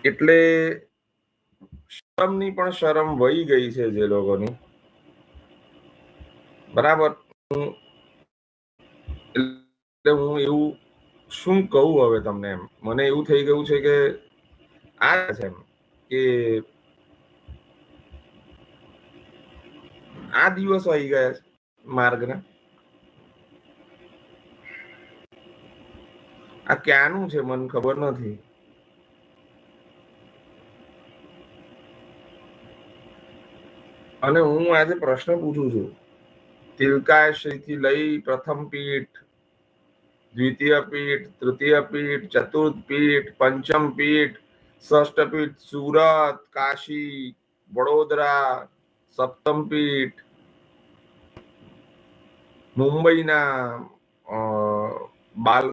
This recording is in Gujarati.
એટલે શરમની પણ શરમ વહી ગઈ છે જે લોકોની, બરાબર. એટલે હું એવું શું કહું હવે તમને, એમ મને એવું થઈ ગયું છે કે આ છે એમ કે આ દિવસો આવી ગયા છે માર્ગના. આ ક્યાંનું છે મને ખબર નથી. અને હું આજે પ્રશ્ન પૂછું છું, તિલકાશ્રી થી લઈ પ્રથમ પીઠ, દ્વિતીય પીઠ, તૃતીય પીઠ, ચતુર્થ પીઠ, પંચમ પીઠ, ષષ્ઠ પીઠ, સુરત, કાશી, વડોદરા, સપ્તમ પીઠ, મુંબઈના બાલ